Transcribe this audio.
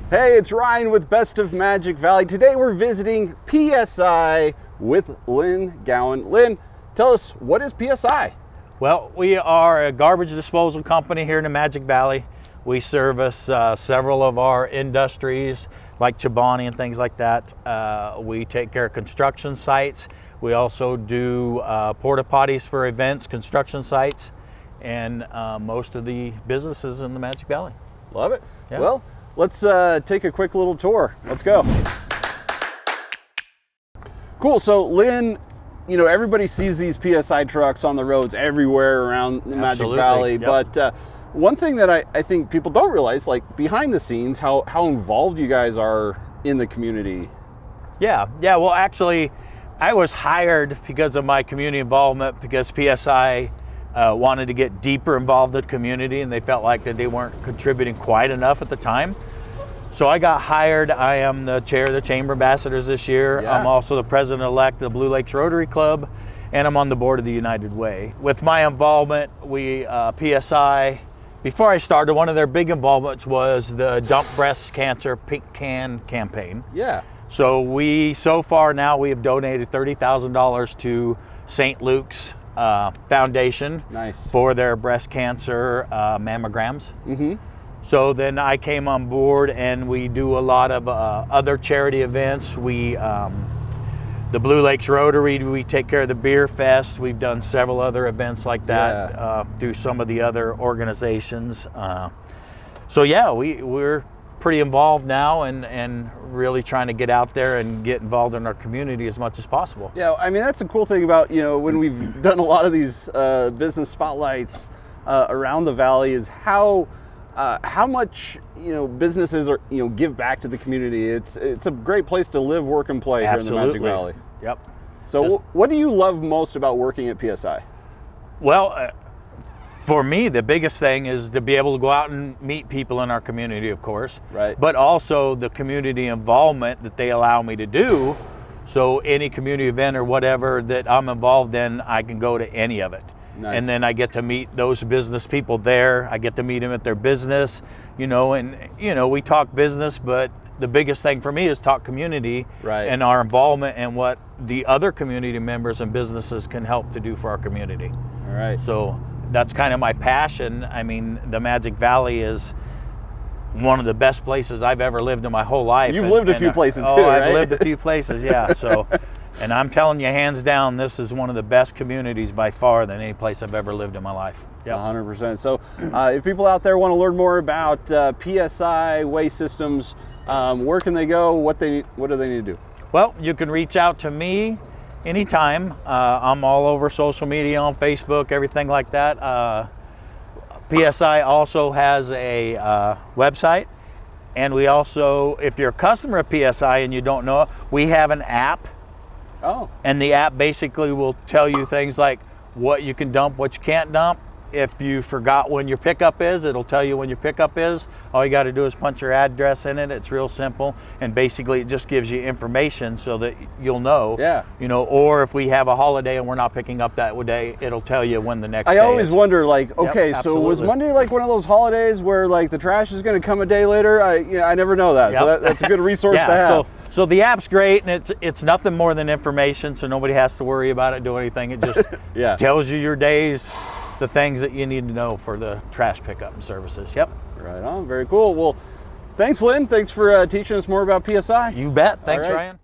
Hey, it's Ryan with Best of Magic Valley. Today we're visiting PSI with Lynn Gowan. Lynn, tell us, what is PSI? Well, we are a garbage disposal company here in the Magic Valley. We service several of our industries like Chobani and things like that. We take care of construction sites. We also do porta potties for events, construction sites, and most of the businesses in the Magic Valley. Love it. Yeah. Well, let's take a quick little tour. Let's go. Cool. So Lynn, you know, everybody sees these PSI trucks on the roads everywhere around the Magic Valley. Yep. But one thing that I think people don't realize, like behind the scenes, how involved you guys are in the community. Yeah. Well, actually, I was hired because of my community involvement, because PSI wanted to get deeper involved in the community, and they felt like that they weren't contributing quite enough at the time. So I got hired. I am the chair of the Chamber Ambassadors this year. Yeah. I'm also the president-elect of the Blue Lakes Rotary Club, and I'm on the board of the United Way. With my involvement, PSI, before I started, one of their big involvements was the Dump Breast Cancer Pink Can campaign. Yeah. So so far now we have donated $30,000 to St. Luke's Foundation. Nice. For their breast cancer mammograms. Mm-hmm. So then I came on board, and we do a lot of other charity events. The Blue Lakes Rotary, we take care of the Beer Fest. We've done several other events like that through some of the other organizations. So yeah, we're pretty involved now, and really trying to get out there and get involved in our community as much as possible. Yeah, I mean, that's the cool thing about, you know, when we've done a lot of these business spotlights around the valley, is how much, you know, businesses are, you know, give back to the community. It's a great place to live, work, and play. Absolutely. Here in the Magic Valley. Yep. So what do you love most about working at PSI? Well, for me, the biggest thing is to be able to go out and meet people in our community, of course. Right. But also the community involvement that they allow me to do. So any community event or whatever that I'm involved in, I can go to any of it. Nice. And then I get to meet those business people there. I get to meet them at their business, you know, and, you know, we talk business, but the biggest thing for me is talk community. Right. And our involvement and what the other community members and businesses can help to do for our community. All right. So that's kind of my passion. I mean, the Magic Valley is one of the best places I've ever lived in my whole life. You've lived a few places too, right? right? I've lived a few places, yeah. So, and I'm telling you, hands down, this is one of the best communities by far than any place I've ever lived in my life. Yep. 100%. So if people out there want to learn more about PSI Waste Systems, where can they go? What do they need to do? Well, you can reach out to me anytime. I'm all over social media, on Facebook, everything like that. PSI also has a website, and we also, if you're a customer of PSI and you don't know it, we have an app. Oh. And the app basically will tell you things like what you can dump, what you can't dump. If you forgot when your pickup is, it'll tell you when your pickup is. All you got to do is punch your address in it. It's real simple, and basically it just gives you information so that you'll know. Yeah. You know, or if we have a holiday and we're not picking up that day, it'll tell you when the next day is. I always wonder, like, okay, Yep, so was absolutely. Monday like one of those holidays where like the trash is going to come a day later? I never know that. Yep. So that's a good resource to have. So the app's great, and it's nothing more than information, so nobody has to worry about it, do anything. It just tells you your days, the things that you need to know for the trash pickup and services. Yep. Right on. Very cool. Well, thanks, Lynn. Thanks for teaching us more about PSI. You bet. Thanks, All right. Ryan.